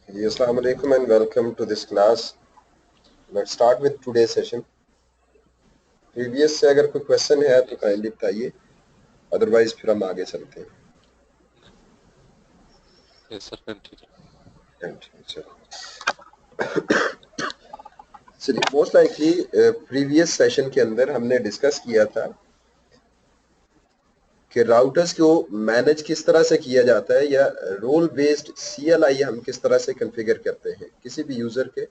Assalamu alaikum and welcome to this class. Let's start with today's session. Previous से अगर कोई question है तो काइंडली बताइए, अदरवाइज फिर हम आगे चलते हैं. Yes, sir, continue. चलिए, मोस्ट लाइकली प्रीवियस सेशन के अंदर हमने डिस्कस किया था कि राउटर्स को मैनेज किस तरह से किया जाता है या रोल बेस्ड CLI हम किस तरह से कॉन्फ़िगर करते हैं. किसी भी यूजर के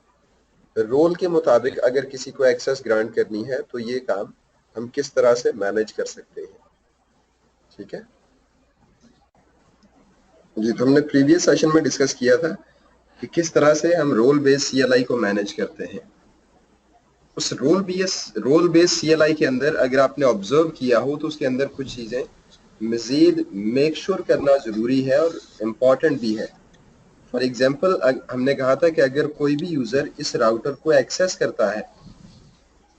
रोल के मुताबिक अगर किसी को एक्सेस ग्रांट करनी है तो ये काम हम किस तरह से मैनेज कर सकते हैं. ठीक है जी. तो हमने प्रीवियस सेशन में डिस्कस किया था कि किस तरह से हम रोल बेस्ड CLI को मैनेज करते हैं. उस रोल बेस्ड CLI के अंदर अगर आपने ऑब्जर्व किया हो तो उसके अंदर कुछ चीजें मजीद मेक श्योर करना जरूरी है और इम्पोर्टेंट भी है. फॉर एग्जाम्पल हमने कहा था कि अगर कोई भी यूजर इस राउटर को एक्सेस करता है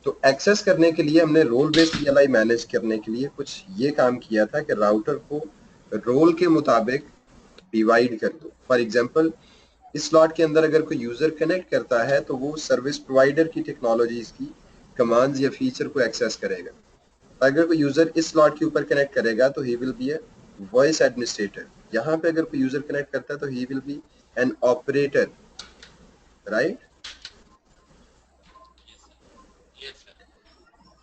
तो एक्सेस करने के लिए हमने रोल बेस्ड CLI मैनेज करने के लिए कुछ ये काम किया था कि राउटर को रोल के मुताबिक डिवाइड कर दो. फॉर एग्जाम्पल इस स्लॉट के अंदर अगर कोई यूजर कनेक्ट करता है तो वो सर्विस प्रोवाइडर की टेक्नोलॉजीज की कमांड्स या फीचर को एक्सेस करेगा. अगर कोई यूजर इस स्लॉट के ऊपर कनेक्ट करेगा तो he will be a voice administrator. यहाँ पे अगर कोई यूजर कनेक्ट करता है तो he will be an operator. Right.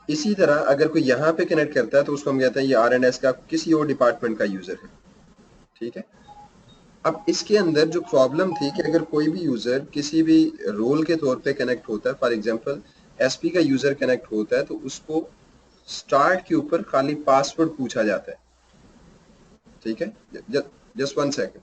इसी तरह अगर कोई यहाँ पे कनेक्ट करता है तो उसको हम कहते हैं ये RNS का किसी और डिपार्टमेंट का यूजर है. ठीक है. अब इसके अंदर जो प्रॉब्लम थी कि अगर कोई भी यूजर किसी भी रोल के तौर पे कनेक्ट होता है, फॉर एग्जांपल SP का यूजर कनेक्ट होता है तो उसको स्टार्ट के ऊपर खाली पासवर्ड पूछा जाता है. ठीक है. Just 1 second.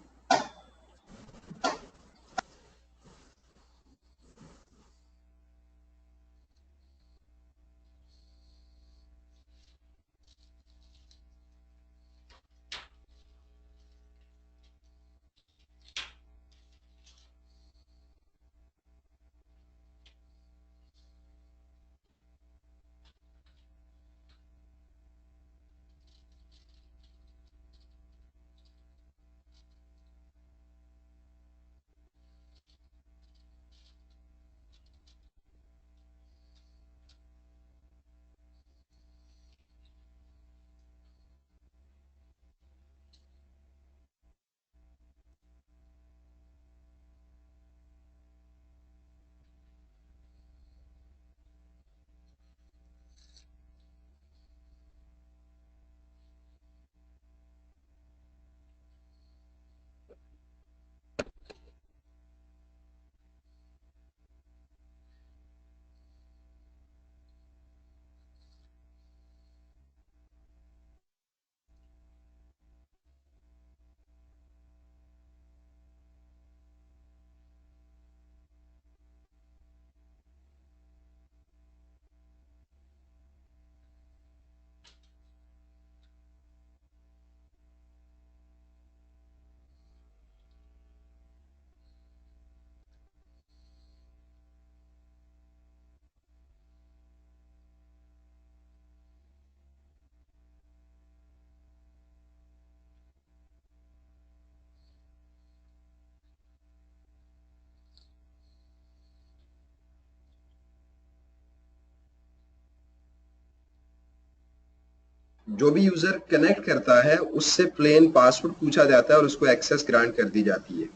जो भी यूजर कनेक्ट करता है उससे प्लेन पासवर्ड पूछा जाता है और उसको एक्सेस ग्रांट कर दी जाती है.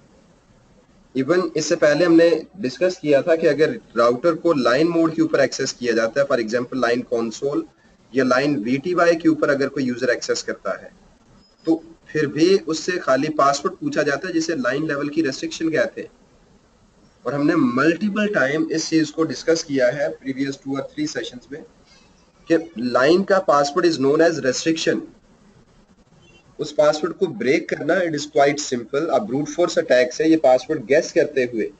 इवन इससे पहले हमने डिस्कस किया था कि अगर राउटर को लाइन मोड के ऊपर एक्सेस किया जाता है, फॉर एग्जांपल लाइन कंसोल या लाइन VTY के ऊपर अगर कोई यूजर एक्सेस करता है तो फिर भी उससे खाली पासवर्ड पूछा जाता है जिसे लाइन लेवल की रेस्ट्रिक्शन कहते हैं. और हमने मल्टीपल टाइम इस चीज को डिस्कस किया है प्रीवियस 2 और 3 सेशंस में कि लाइन का password is known as restriction. उस पासवर्ड को ब्रेक करना इट इज क्वाइट सिंपल. अब ब्रूट फोर्स अटैक से ये पासवर्ड गेस करते हुए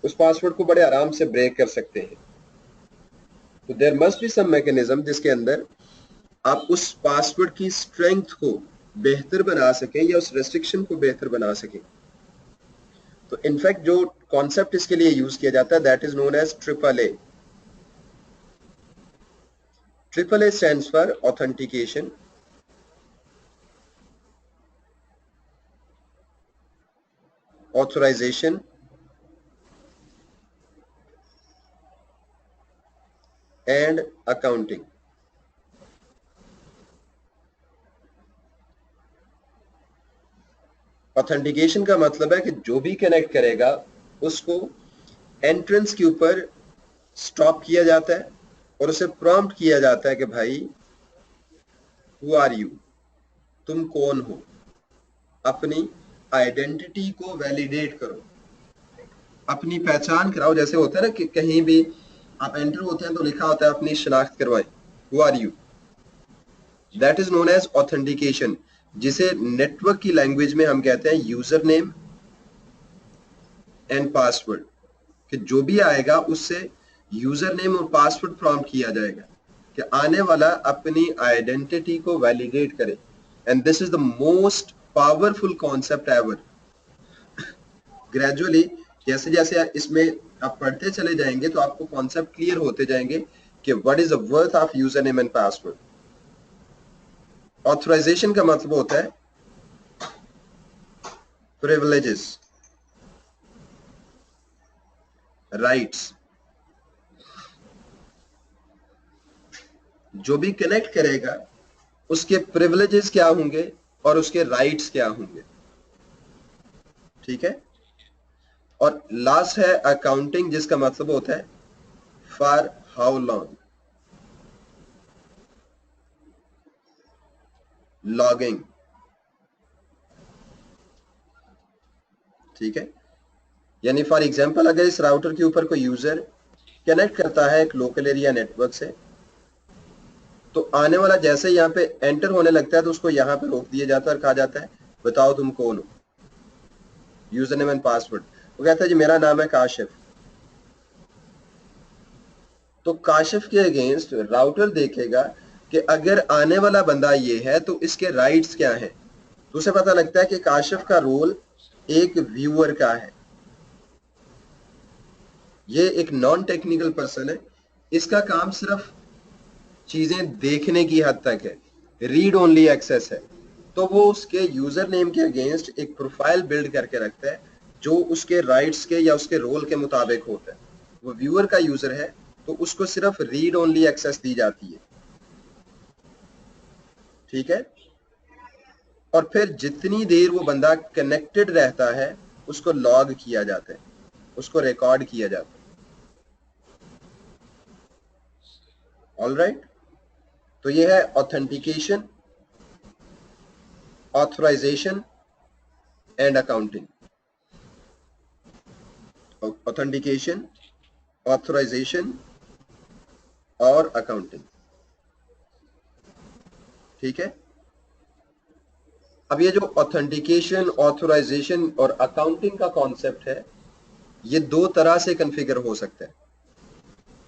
उस पासवर्ड को बड़े आराम से ब्रेक कर सकते हैं. तो there must be some mechanism जिसके अंदर आप उस पासवर्ड की स्ट्रेंथ को बेहतर बना सकें या उस रेस्ट्रिक्शन को बेहतर बना सकें. तो इनफैक्ट जो कॉन्सेप्ट इसके लिए यूज किया जाता है that is known as AAA. AAA stands for authentication. Authorization and accounting. Authentication का मतलब है कि जो भी कनेक्ट करेगा उसको एंट्रेंस के ऊपर स्टॉप किया जाता है और उसे प्रॉम्प्ट किया जाता है कि भाई हु आर यू, तुम कौन हो, अपनी आइडेंटिटी को वैलिडेट करो, अपनी पहचान कराओ। जैसे होता है ना कि कहीं भी आप एंटर होते हैं तो लिखा होता है अपनी शनाख्त करवाएं, who are you. That is known as authentication, जिसे नेटवर्क की लैंग्वेज में हम कहते हैं यूजर नेम एंड पासवर्ड। कि जो भी आएगा उससे यूजर नेम और पासवर्ड प्रॉम्प्ट किया जाएगा कि आने वाला अपनी आइडेंटिटी को वैलिडेट करे। And this is the most powerful concept ever. Gradually जैसे जैसे इसमें आप पढ़ते चले जाएंगे तो आपको कॉन्सेप्ट क्लियर होते जाएंगे कि what is the worth of user name and password. Authorization का मतलब होता है प्रिविलेजेस, राइट्स। जो भी कनेक्ट करेगा उसके प्रिविलेजेस क्या होंगे और उसके राइट्स क्या होंगे, ठीक है। और लास्ट है अकाउंटिंग, जिसका मतलब होता है फॉर हाउ लॉन्ग, लॉगिंग, ठीक है। यानी फॉर एग्जांपल अगर इस राउटर के ऊपर कोई यूजर कनेक्ट करता है एक लोकल एरिया नेटवर्क से, तो आने वाला जैसे यहाँ पे एंटर होने लगता है तो उसको यहाँ पे रोक दिया जाता है और कहा जाता है बताओ तुम कौन हो, यूजर नेम एंड पासवर्ड। वो कहता है जी मेरा नाम है काशिफ। तो काशिफ के अगेंस्ट राउटर देखेगा कि अगर आने वाला बंदा ये है तो इसके राइट्स क्या हैं। तो उसे पता लगता है कि काशिफ का रोल एक व्यूअर का है, ये एक नॉन टेक्निकल पर्सन है, इसका काम सिर्फ चीजें देखने की हद तक है, रीड ओनली एक्सेस है। तो वो उसके यूजर नेम के अगेंस्ट एक प्रोफाइल बिल्ड करके रखता है जो उसके राइट्स के या उसके रोल के मुताबिक होता है। वो व्यूअर का यूजर है तो उसको सिर्फ रीड ओनली एक्सेस दी जाती है, ठीक है। और फिर जितनी देर वो बंदा कनेक्टेड रहता है उसको लॉग किया जाता है, उसको रिकॉर्ड किया जाता है। All right. तो ये है authentication, authorization and accounting. Authentication, authorization और अकाउंटिंग, ठीक है। अब ये जो ऑथेंटिकेशन, ऑथराइजेशन और अकाउंटिंग का कॉन्सेप्ट है, ये दो तरह से कॉन्फ़िगर हो सकता है।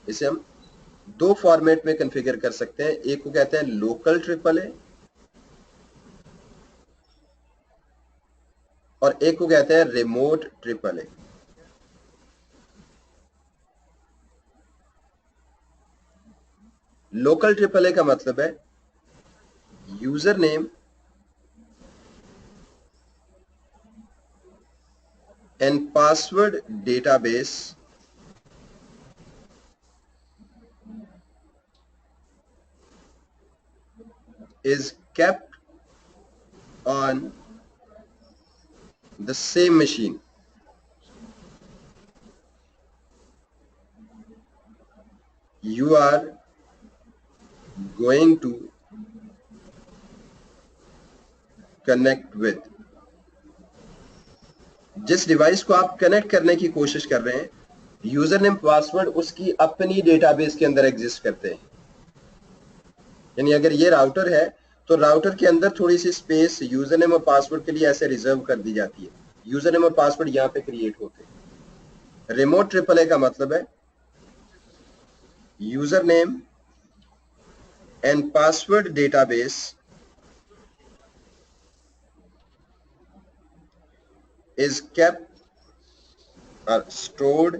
इसे हम दो फॉर्मेट में कॉन्फ़िगर कर सकते हैं। एक को कहते हैं लोकल ट्रिपल ए और एक को कहते हैं remote triple A. Local triple A का मतलब है user name and password database is kept on the same machine. You are going to connect with। जिस डिवाइस को आप कनेक्ट करने की कोशिश कर रहे हैं, यूजर नेम पासवर्ड उसकी अपनी डेटाबेस के अंदर एग्जिस्ट करते हैं। यानी अगर ये राउटर है तो राउटर के अंदर थोड़ी सी स्पेस यूजर नेम और पासवर्ड के लिए ऐसे रिजर्व कर दी जाती है, यूजर नेम और पासवर्ड यहाँ पे क्रिएट होते हैं। रिमोट ट्रिपल ए का मतलब है user name and password database is kept or stored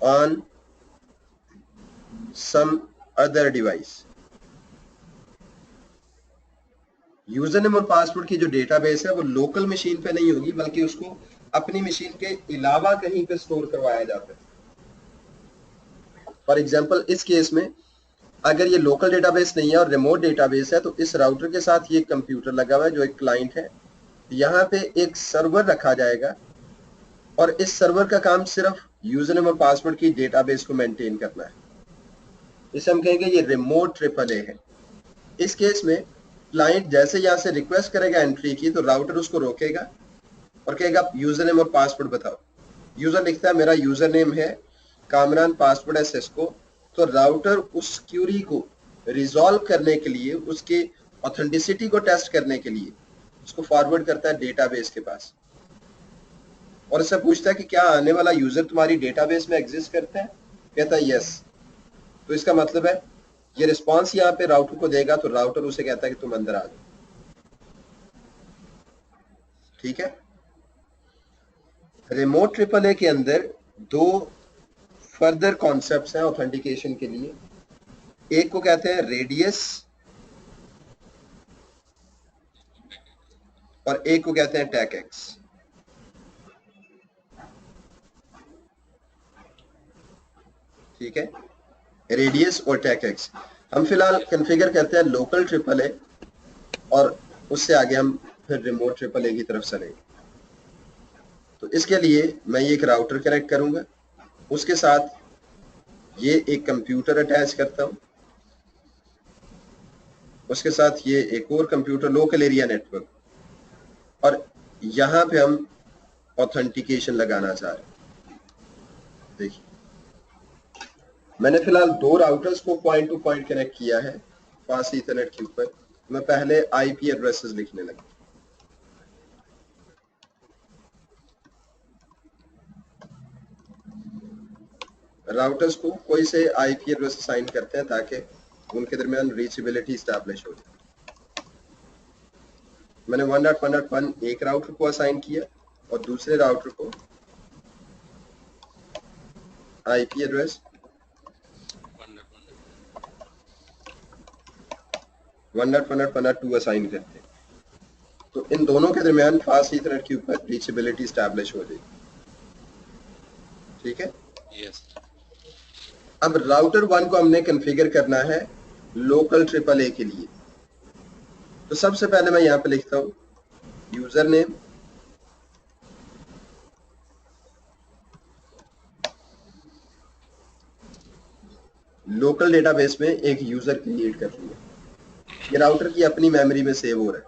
on some other device। User name और पासवर्ड की जो डेटाबेस है वो लोकल मशीन पे नहीं होगी, बल्कि उसको अपनी मशीन के अलावा कहीं पे स्टोर करवाया जाता है। फॉर एग्जांपल इस केस में अगर ये लोकल डेटाबेस नहीं है और रिमोट डेटाबेस है, तो इस राउटर के साथ ये कंप्यूटर लगा हुआ है जो एक क्लाइंट है, यहाँ पे एक सर्वर रखा जाएगा और इस सर्वर का काम सिर्फ यूजर नेम और पासवर्ड की डेटाबेस को मेंटेन करना है। इसे हम कहेंगे ये रिमोट ट्रिपल ए है। इस केस में क्लाइंट जैसे यहाँ से रिक्वेस्ट करेगा एंट्री की, तो राउटर उसको रोकेगा और कहेगा यूजर नेम और पासवर्ड बताओ। यूजर लिखता है मेरा यूजर नेम है कामरान, पासवर्ड है सिस्को। तो राउटर उस क्यूरी को रिजॉल्व करने के लिए, उसके ऑथेंटिसिटी को टेस्ट करने के लिए उसको फॉरवर्ड करता है डेटाबेस के पास और इससे पूछता है कि क्या आने वाला यूजर तुम्हारी डेटाबेस में एग्जिस्ट करता है। कहता है यस। तो इसका मतलब है ये रिस्पांस यहाँ पे राउटर को देगा, तो राउटर उसे कहता है कि तुम अंदर आ जाओ। ठीक है। रिमोट ट्रिपल ए के अंदर दो फर्दर कॉन्सेप्ट्स हैं ऑथेंटिकेशन के लिए। एक को कहते हैं रेडियस और एक को कहते हैं टैगएक्स। ठीक है, रेडियस और टैगएक्स। हम फिलहाल कॉन्फ़िगर करते हैं लोकल ट्रिपल ए और उससे आगे हम फिर रिमोट ट्रिपल ए की तरफ चलेंगे। तो इसके लिए मैं ये एक राउटर कनेक्ट करूंगा, उसके साथ ये एक कंप्यूटर अटैच करता हूं, उसके साथ ये एक और कंप्यूटर लोकल एरिया नेटवर्क, और यहां पे हम ऑथेंटिकेशन लगाना चाह रहे हैं। देखिए मैंने फिलहाल दो राउटर्स को पॉइंट टू पॉइंट कनेक्ट किया है फास्ट ईथरनेट के ऊपर। मैं पहले आईपी एड्रेसेस लिखने लगा। राउटर्स को कोई से आईपी एड्रेस असाइन करते हैं ताकि उनके दरमियान रीचेबिलिटी स्टैब्लिश हो जाए। मैंने 1.1.1 एक राउटर को असाइन किया और दूसरे राउटर को आईपी एड्रेस 1.1.2 असाइन करते हैं। तो इन दोनों के दरमियान फास्ट ईथरनेट के ऊपर रीचेबिलिटी स्टैब्लिश हो जाएगी। ठीक है। yes. अब राउटर 1 को हमने कॉन्फ़िगर करना है लोकल ट्रिपल ए के लिए। तो सबसे पहले मैं यहाँ पे लिखता हूँ यूजर नेम, लोकल डेटाबेस में एक यूजर क्रिएट कर लिया। ये राउटर की अपनी मेमोरी में सेव हो रहा है।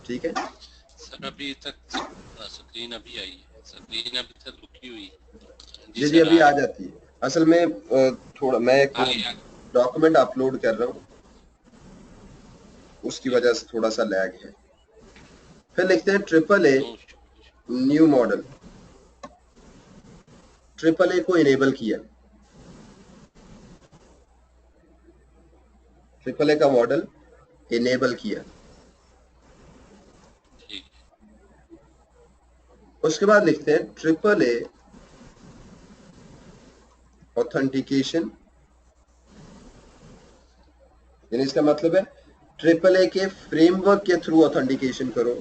ठीक है सर, अभी तक स्क्रीन अभी आई है, स्क्रीन अभी तक रुकी हुई है। जी अभी आ जाती है। असल में थोड़ा मैं एक डॉक्यूमेंट अपलोड कर रहा हूँ, उसकी वजह से थोड़ा सा लैग है। फिर लिखते हैं triple a new model. Triple A को इनेबल किया, ट्रिपल ए का मॉडल इनेबल किया। उसके बाद लिखते हैं ट्रिपल ए ऑथेंटिकेशन, यानी इसका मतलब है ट्रिपल ए के फ्रेमवर्क के थ्रू ऑथेंटिकेशन करो,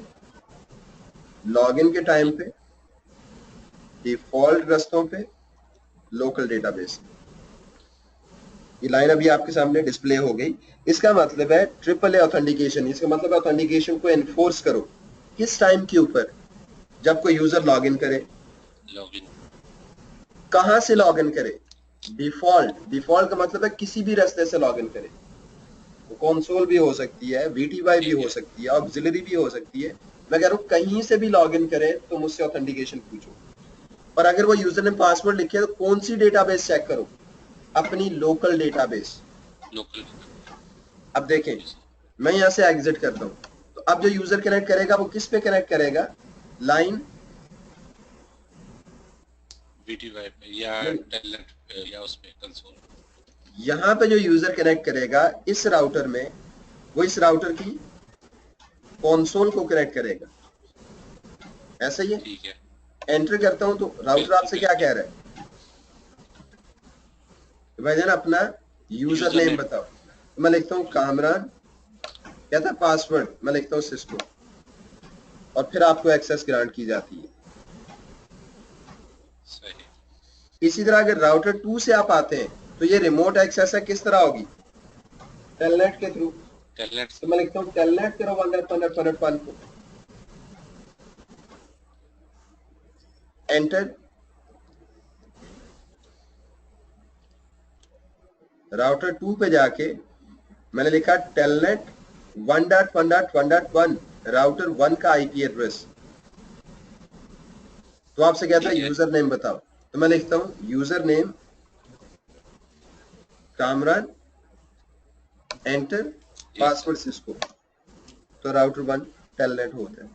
लॉगिन के टाइम पे, डिफॉल्ट रस्तों पे, लोकल डेटाबेस। ये लाइन अभी आपके सामने डिस्प्ले हो गई। इसका मतलब है ट्रिपल ए ऑथेंटिकेशन, इसका मतलब है ऑथेंटिकेशन को एनफोर्स करो किस टाइम के ऊपर, जब कोई यूजर लॉगिन करे। लॉगिन कहां से लॉगिन करे? डिफॉल्ट। डिफॉल्ट का मतलब है किसी भी रास्ते से लॉगिन करे। तो कंसोल भी हो सकती है, वीटीवाई भी हो सकती है, ऑक्सिलरी भी हो सकती है। मैं कह रहा हूँ कहीं से भी लॉगिन करे तो मुझसे ऑथेंटिकेशन पूछो। और अगर वो यूजर ने पासवर्ड लिखे तो कौन सी डेटाबेस चेक करो? अपनी लोकल डेटाबेस। लोकल। अब देखें मैं यहाँ से एग्जिट करता हूँ, तो अब जो यूजर कनेक्ट करेगा वो किस पे कनेक्ट करेगा? लाइन वीटीवाई पे या टेलनेट पे या उस पे कंसोल। यहाँ पे जो यूजर कनेक्ट करेगा इस राउटर में, वो इस राउटर की कंसोल को कनेक्ट करेगा। ऐसा ही है। ठीक है। एंटर करता हूं तो राउटर आपसे क्या कह रहा है? भाईजान अपना यूजर नेम बताओ। तो मैं लिखता हूँ कामरान, क्या था, पासवर्ड मैं लिखता हूँ सिस्को, और फिर आपको एक्सेस ग्रांट की जाती है। सही। इसी तरह अगर राउटर 2 से आप आते हैं तो ये रिमोट एक्सेस है, किस तरह होगी, टेलनेट के थ्रू। टेलनेट तो मैं लिखता हूँ टेलनेट करो 100.100.1 को, एंटर। राउटर 2 पे जाके मैंने लिखा टेलनेट 1.1.1.1 राउटर 1 का आईपी एड्रेस। तो आपसे कहता है ठीक है। यूजर नेम बताओ, तो मैं लिखता हूं user name Kamran, enter, yes sir. Password Cisco. तो राउटर 1 टेलनेट होता है।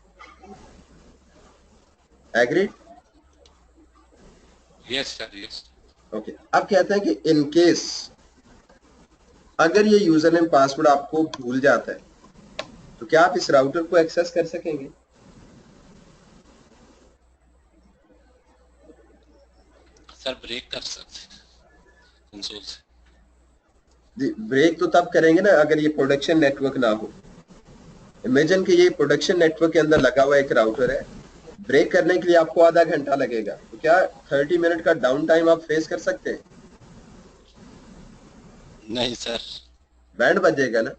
Agreed? Yes sir, yes. Okay, अब कहते हैं कि इन केस अगर ये यूजर नेम पासवर्ड आपको भूल जाता है तो क्या आप इस राउटर को एक्सेस कर सकेंगे? सर ब्रेक कर सकते कंसोल से। जी, ब्रेक तो तब करेंगे ना अगर ये प्रोडक्शन नेटवर्क ना हो। इमेजिन कि ये प्रोडक्शन नेटवर्क के अंदर लगा हुआ एक राउटर है, ब्रेक करने के लिए आपको आधा घंटा लगेगा, तो क्या 30 मिनट का डाउन टाइम आप फेस कर सकते हैं? नहीं सर। बैंड बजेगा ना।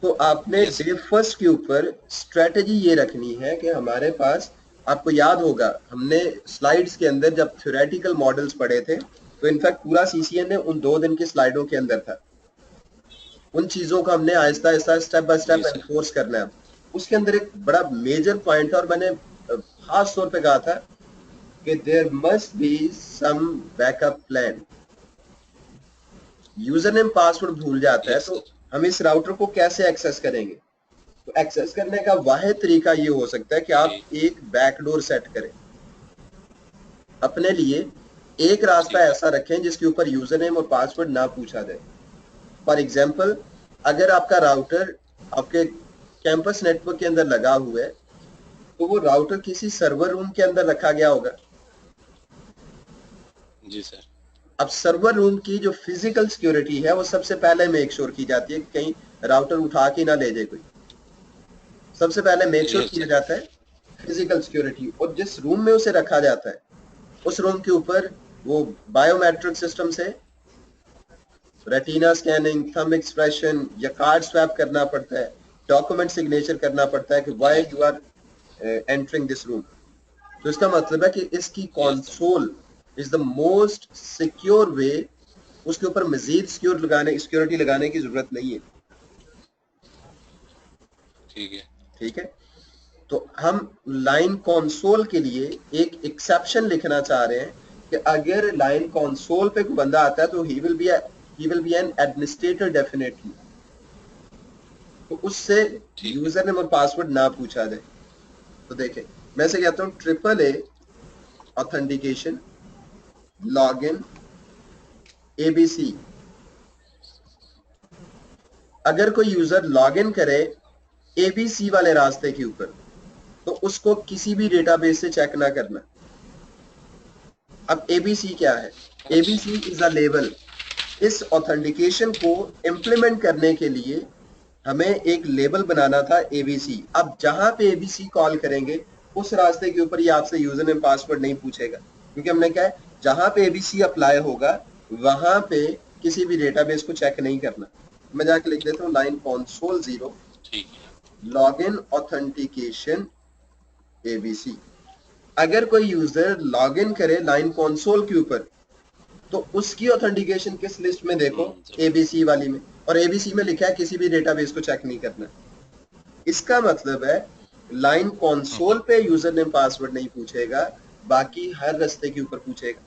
तो आपने यस डे सर। फर्स्ट के ऊपर स्ट्रेटेजी ये रखनी है कि हमारे पास, आपको याद होगा हमने स्लाइड्स के अंदर जब थ्योरेटिकल मॉडल्स पढ़े थे, तो इनफैक्ट पूरा सीसीएन ने उन 2 दिन की स्लाइडों के अंदर था। उन चीजों का हमने आहिस्ता आहिस्ता स्टेप बाय जी स्टेप सर। एनफोर्स करना है। उसके अंदर एक बड़ा मेजर पॉइंट था और मैंने खास तौर पे कहा था कि there must be some backup plan. User name password भूल जाता है यस तो सर। हम इस राउटर को कैसे एक्सेस करेंगे? तो एक्सेस करने का वाहिद तरीका ये हो सकता है कि आप ठीक। एक बैकडोर सेट करें अपने लिए। एक रास्ता ठीक है। ऐसा रखें जिसके ऊपर यूजर नेम और पासवर्ड ना पूछा जाए। फॉर एग्जाम्पल, अगर आपका राउटर आपके कैंपस नेटवर्क के अंदर लगा हुआ है तो वो राउटर किसी सर्वर रूम के अंदर रखा गया होगा। जी सर। अब सर्वर रूम की जो फिजिकल सिक्योरिटी है वो सबसे पहले मेक श्योर की जाती है कि कहीं राउटर उठा के ना ले जाए कोई। सबसे पहले मेक श्योर यस किया सर। जाता है फिजिकल सिक्योरिटी, और जिस रूम में उसे रखा जाता है उस रूम के ऊपर वो बायोमेट्रिक सिस्टम से रेटिना स्कैनिंग, थंब एक्सप्रेशन या कार्ड स्वैप करना पड़ता है, डॉक्यूमेंट सिग्नेचर करना पड़ता है कि why yes. You are entering this room. तो इसका मतलब है कि इसकी yes sir. Console is the most secure way. उसके ऊपर मजीद सिक्योरिटी लगाने की जरूरत नहीं है। ठीक है। ठीक है, तो हम लाइन कंसोल के लिए एक एक्सेप्शन लिखना चाह रहे हैं कि अगर लाइन कंसोल पे कोई बंदा आता है तो he will be an administrator definitely. तो उससे ठीक है। यूजर नेम और पासवर्ड ना पूछा जाए। तो देखें, मैं से कहता हूं AAA ऑथेंटिकेशन लॉगिन ABC। अगर कोई यूजर लॉगिन करे ABC वाले रास्ते के ऊपर तो उसको किसी भी डेटाबेस से चेक ना करना। अब ABC क्या है? ABC अच्छा। Is a level. इस ऑथेंटिकेशन को इंप्लीमेंट करने के लिए हमें एक लेबल बनाना था ABC। अब जहां पे ABC कॉल करेंगे उस रास्ते के ऊपर ये आपसे यूजर नेम पासवर्ड नहीं पूछेगा, क्योंकि हमने क्या है, जहां पे ABC अप्लाई होगा वहां पे किसी भी डेटाबेस को चेक नहीं करना। मैं जाके लिख देता हूँ लाइन कंसोल 0 ठीक है। Login authentication ABC। अगर कोई यूजर लॉगिन करे लाइन कंसोल के ऊपर तो उसकी ऑथेंटिकेशन किस लिस्ट में देखो, जरूर। ABC वाली में, और ABC में लिखा है किसी भी डेटाबेस को चेक नहीं करना। इसका मतलब है लाइन कंसोल पे यूजर नेम पासवर्ड नहीं पूछेगा, बाकी हर रास्ते के ऊपर पूछेगा।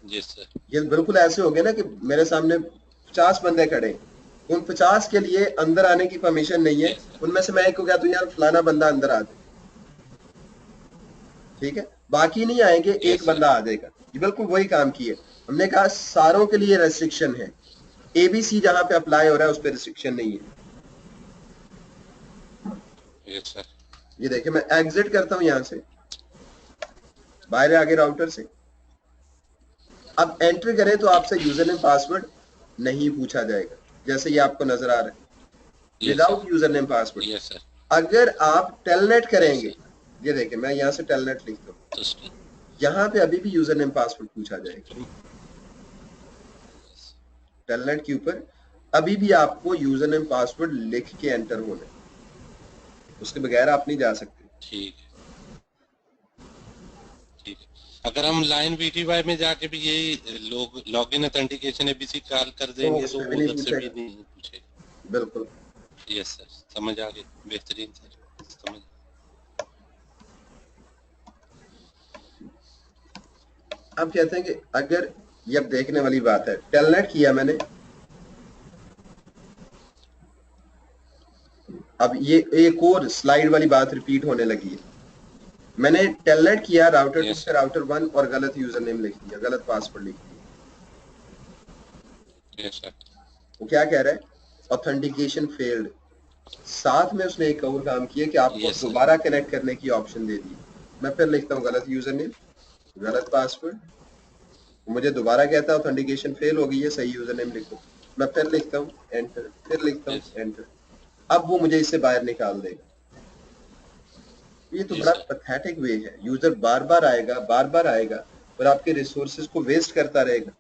Yes sir. ये बिल्कुल ऐसे हो गया ना कि मेरे सामने 50 बंदे खड़े हैं, उन 50 के लिए अंदर आने की परमिशन नहीं है, यस सर। उनमें से मैं एक को कहता हूँ यार फलाना बंदा अंदर आ जाए, ठीक है, बाकी नहीं आएंगे, एक यस सर। बंदा आ जाएगा। ये बिल्कुल वही काम किए। हमने कहा सारों के लिए रेस्ट्रिक्शन है, ABC जहां पे अप्लाई हो रहा है उस पर रिस्ट्रिक्शन नहीं है। Yes sir. ये देखिए, मैं एग्जिट करता हूं यहां से, बाहर आगे राउटर से। अब एंटर करें तो आपसे यूजर नेम पासवर्ड नहीं पूछा जाएगा। जैसे ये आपको नजर आ रहा है, Yes, without sir. User name password. Yes, sir. अगर आप टेलनेट Yes, करेंगे, sir. ये देखिए मैं यहाँ से टेलनेट लिखता हूँ, तो उसके यहाँ पे अभी भी यूजर नेम पासवर्ड पूछा जाएगा। टेलनेट के ऊपर अभी भी आपको यूजर नेम पासवर्ड लिख के एंटर होना है, उसके बगैर आप नहीं जा सकते। ठीक है, ठीक है। अगर हम लाइन VTY में जाके भी यही लॉगिन ऑथेंटिकेशन एबीसी कॉल कर देंगे तो उसमें भी वो नहीं उधर से भी पूछेगा, नहीं पूछेगा। बिल्कुल। यस सर, समझ आ गई, बेहतरीन सर, समझ। अब कहते हैं कि अगर ये अब देखने वाली बात है, टेलनेट किया मैंने, अब ये एक और स्लाइड वाली बात रिपीट होने लगी है। मैंने टेलनेट किया राउटर 2 Yes, से राउटर 1 और गलत यूजर नेम लिख दिया, गलत पासवर्ड लिख दिया। yes, sir. वो क्या कह रहा है, ऑथेंटिकेशन फेल्ड। साथ में उसने एक और काम किया कि आपको Yes, sir. दोबारा कनेक्ट करने की ऑप्शन दे दी। मैं फिर लिखता हूँ गलत यूजर नेम, गलत पासवर्ड, मुझे दोबारा कहता है ऑथेंटिकेशन फेल हो गई है, सही यूजर नेम लिखो। मैं फिर लिखता हूँ एंटर, फिर लिखता हूँ Yes. एंटर। अब वो मुझे इससे बाहर निकाल देगा। ये तो Yes, बड़ा sir. पैथेटिक वे है, यूजर बार बार आएगा और आपके रिसोर्सेज को वेस्ट करता रहेगा।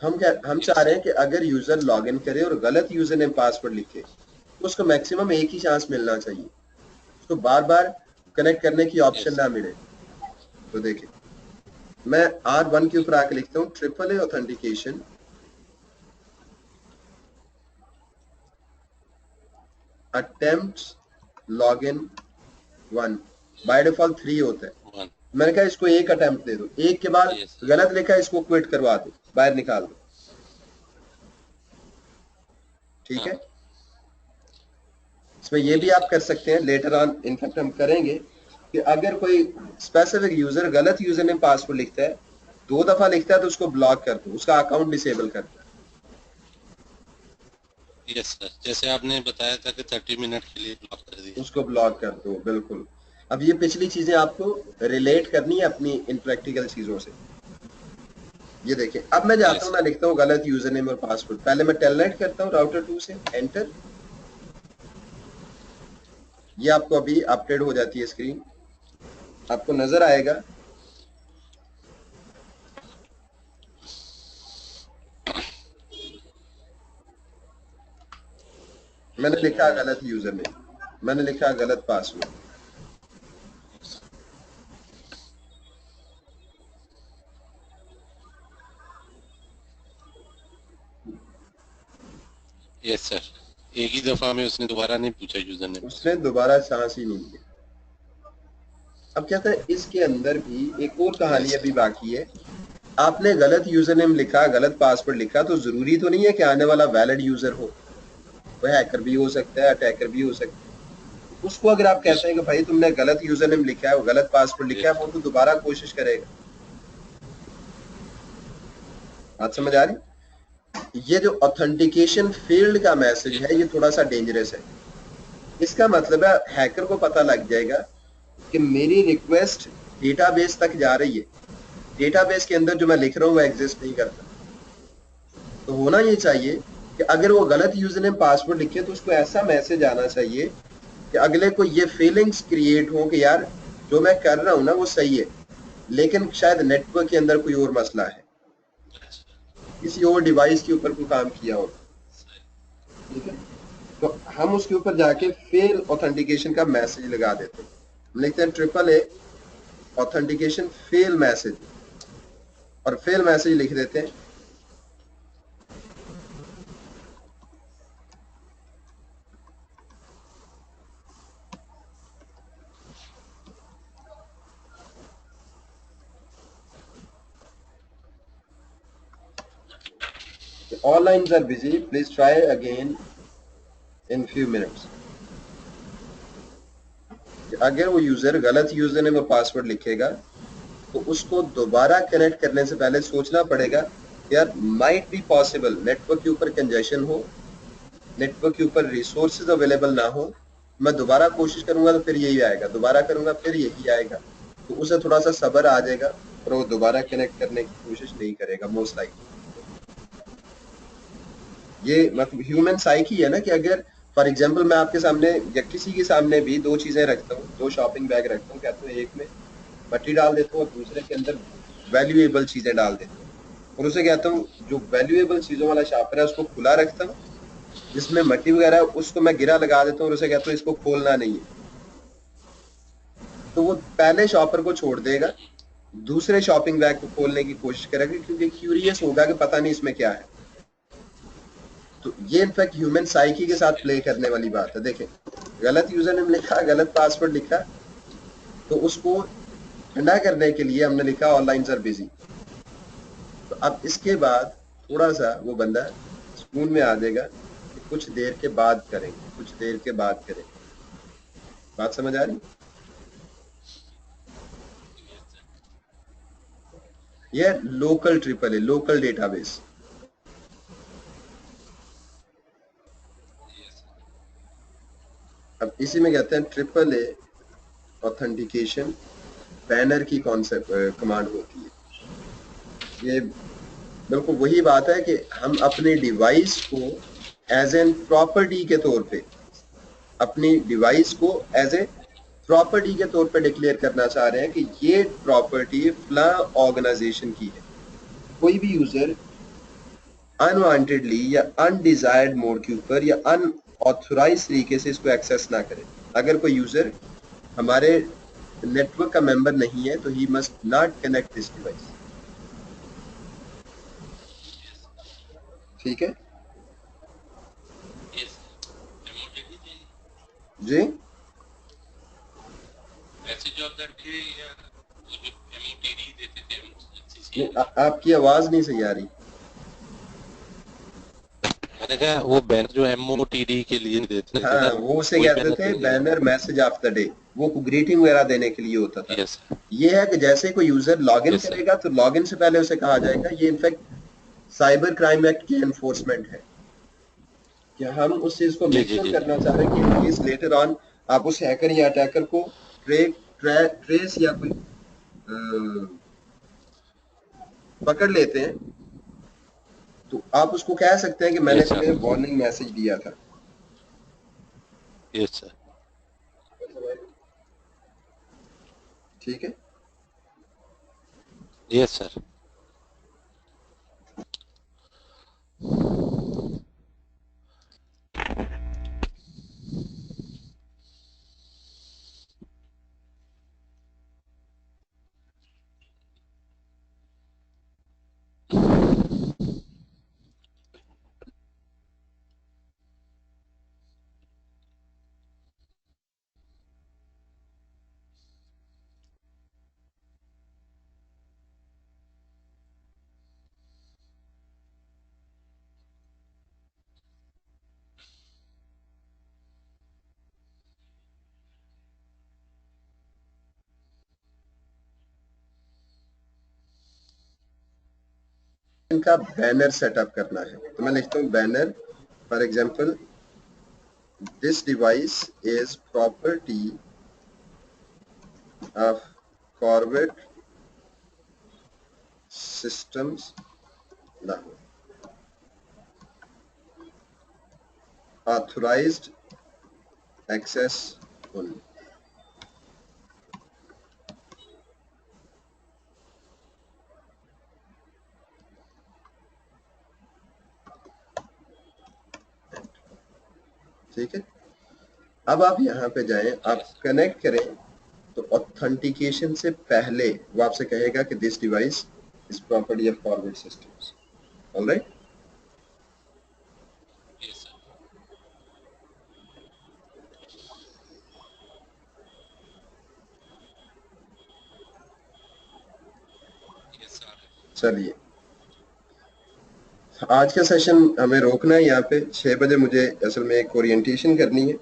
हम Yes, चाह रहे sir. हैं कि अगर यूजर लॉग इन करे और गलत यूजर नेम पासवर्ड लिखे तो उसको मैक्सिमम एक ही चांस मिलना चाहिए, उसको बार बार कनेक्ट करने की Yes, ऑप्शन sir. ना मिले। तो देखिए मैं R1 के ऊपर आके लिखता हूँ AAA authentication attempts login 1, by default 3 होता है। One. मैंने कहा इसको एक अटेम्प्ट दे दो, एक के बाद Yes, sir. गलत लिखा है इसको क्विट करवा दो, बाहर निकाल दो, ठीक है। हाँ. इसमें ये भी Yes, आप sir. कर सकते हैं, लेटर ऑन इनफैक्ट हम करेंगे कि अगर कोई स्पेसिफिक यूजर गलत यूजर नेम पासवर्ड लिखता है, 2 दफा लिखता है तो उसको ब्लॉक कर दो, उसका अकाउंट डिसेबल कर दो। Yes, sir. जैसे आपने बताया था कि 30 मिनट के लिए ब्लॉक कर दिया। उसको ब्लॉक कर दो, बिल्कुल। अब ये पिछली चीजें आपको रिलेट करनी है अपनी इन प्रैक्टिकल चीजों से। ये देखें, अब मैं जाता Yes, हूँ, sir. मैं लिखता हूँ गलत यूजर नेम और पासवर्ड। पहले मैं टेलनेट करता हूँ राउटर 2 से, एंटर। ये आपको अभी अपडेट हो जाती है स्क्रीन, आपको नजर आएगा मैंने लिखा गलत यूजर नेम, मैंने लिखा गलत पासवर्ड। Yes, sir. एक ही दफा में उसने दोबारा नहीं पूछा यूजर नेम। उसने दोबारा चांस ही नहीं दिया। अब कहता है इसके अंदर भी एक और कहानी Yes, अभी sir. बाकी है। आपने गलत यूजर नेम लिखा, गलत पासवर्ड लिखा, तो जरूरी तो नहीं है कि आने वाला वैलिड यूजर हो, वह हैकर भी हो सकता है, अटैकर भी हो सकता है। उसको अगर आप कहते हैं कि भाई तुमने गलत यूजर नेम लिखा है, गलत पासवर्ड लिखा है, Yes. वो तो दोबारा कोशिश करेगा। बात समझ आ रही? ये जो ऑथेंटिकेशन फील्ड का मैसेज Yes, है, sir. ये थोड़ा सा डेंजरस है। इसका मतलब है हैकर को पता लग जाएगा कि मेरी रिक्वेस्ट डेटाबेस तक जा रही है, डेटाबेस के अंदर जो मैं लिख रहा हूँ वो एग्जिस्ट नहीं करता। तो होना ये चाहिए कि अगर वो गलत यूजर नेम पासवर्ड लिखे तो उसको ऐसा मैसेज आना चाहिए कि अगले को ये फीलिंग्स क्रिएट हो कि यार जो मैं कर रहा हूँ ना वो सही है, लेकिन शायद नेटवर्क के अंदर कोई और मसला है, किसी और डिवाइस के ऊपर कोई काम किया हो, ठीक है। तो हम उसके ऊपर जाके फेल ऑथेंटिकेशन का मैसेज लगा देते हैं। हम लिखते हैं AAA ऑथेंटिकेशन फेल मैसेज, और फेल मैसेज लिख देते हैं। All lines are busy, please try again in few minutes। अगर वो यूजर गलत यूजर नेम और पासवर्ड लिखेगा तो उसको दोबारा कनेक्ट करने से पहले सोचना पड़ेगा यार माइट बी पॉसिबल नेटवर्क के ऊपर कंजेशन हो, नेटवर्क के ऊपर रिसोर्सेज अवेलेबल ना हो, मैं दोबारा कोशिश करूंगा तो फिर यही आएगा, दोबारा करूंगा फिर यही आएगा। तो उसे थोड़ा सा सब्र आ जाएगा और वो दोबारा कनेक्ट करने की कोशिश नहीं करेगा मोस्ट लाइकली। ये मतलब ह्यूमन साइकी है ना कि अगर फॉर एग्जांपल मैं आपके सामने या किसी के सामने भी दो चीजें रखता हूँ, दो शॉपिंग बैग रखता हूँ, कहता हूँ एक में मट्टी डाल देता हूँ और दूसरे के अंदर वैल्यूएबल चीजें डाल देता हूँ, और उसे कहता हूँ जो वैल्यूएबल चीजों वाला शॉपर है उसको खुला रखता हूँ, जिसमें मट्टी वगैरह है उसको मैं गिरा लगा देता हूँ और उसे कहता हूँ इसको खोलना नहीं है, तो वो पहले शॉपर को छोड़ देगा, दूसरे शॉपिंग बैग को खोलने की कोशिश करेगा क्योंकि जी क्यूरियस जी होगा कि पता नहीं इसमें क्या है। तो ये इनफैक्ट ह्यूमन साइकी के साथ प्ले करने वाली बात है। देखें, गलत यूजर नेम लिखा, गलत पासवर्ड लिखा, तो उसको ठंडा करने के लिए हमने लिखा ऑल लाइन्स आर बिजी। तो अब इसके बाद थोड़ा सा वो बंदा सुकून में आ जाएगा कि कुछ देर के बाद करेंगे, कुछ देर के बाद करेंगे। बात समझ आ रही? यस सर ये लोकल ट्रिपल है, लोकल डेटाबेस। यस सर अब इसी में कहते हैं ट्रिपल ए ऑथेंटिकेशन बैनर की कॉन्सेप्ट कमांड होती है। ये बिल्कुल वही बात है कि हम अपने डिवाइस को एज एन प्रॉपर्टी के तौर पे, अपनी डिवाइस को एज ए प्रॉपर्टी के तौर पे डिक्लेयर करना चाह रहे हैं कि ये प्रॉपर्टी फला ऑर्गेनाइजेशन की है। कोई भी यूजर अनवांटेडली या अनडिजायर्ड मोड के ऊपर या अनऑथोराइज तरीके से इसको एक्सेस ना करे। अगर कोई यूजर हमारे नेटवर्क का मेंबर नहीं है तो he must not connect this device. ठीक है यस सर एमओटीडी चाहिए जी? मैसेज ऑफ द डे या वो जो एमओटीडी देते थे हम नहीं, सीसीएनए आपकी आवाज नहीं सही आ रही। मैंने कहा वो बैनर जो एमओटीडी के लिए देते थे हाँ, ना वो उसे वही कहते बैनर थे देंगे banner message of the day. वो ग्रीटिंग वगैरह देने के लिए होता था। यस ये है कि जैसे कोई यूजर लॉगिन यस सर करेगा तो लॉगिन से पहले उसे कहा जाएगा, ये इनफैक्ट साइबर क्राइम एक्ट की एनफोर्समेंट है कि हम उस चीज को जी मेक जी श्योर जी करना चाह रहे हैं कि इन केस लेटर ऑन आप उस हैकर या अटैकर को ट्रेस या कोई पकड़ लेते हैं तो आप उसको कह सकते हैं कि मैंने यस तुम्हें सर वार्निंग मैसेज दिया था। यस सर ठीक है। यस सर इनका बैनर सेटअप करना है तो मैं लिखता हूँ banner, for example this device is property of forward systems Lahore, authorized access only. ठीक है। अब आप यहाँ पे जाएं, आप यस कनेक्ट करें तो ऑथेंटिकेशन से पहले वो आपसे कहेगा कि this device is property of forward systems. Alright? Yes sir yes sir चलिए, आज का सेशन हमें रोकना है यहाँ पे। 6 बजे मुझे असल में एक ओरिएंटेशन करनी है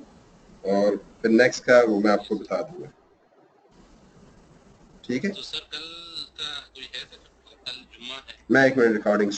और फिर नेक्स्ट का वो मैं आपको बता दूंगा। ठीक है, तो सर कल का कोई है सर कल जुम्मा है मैं 1 मिनट रिकॉर्डिंग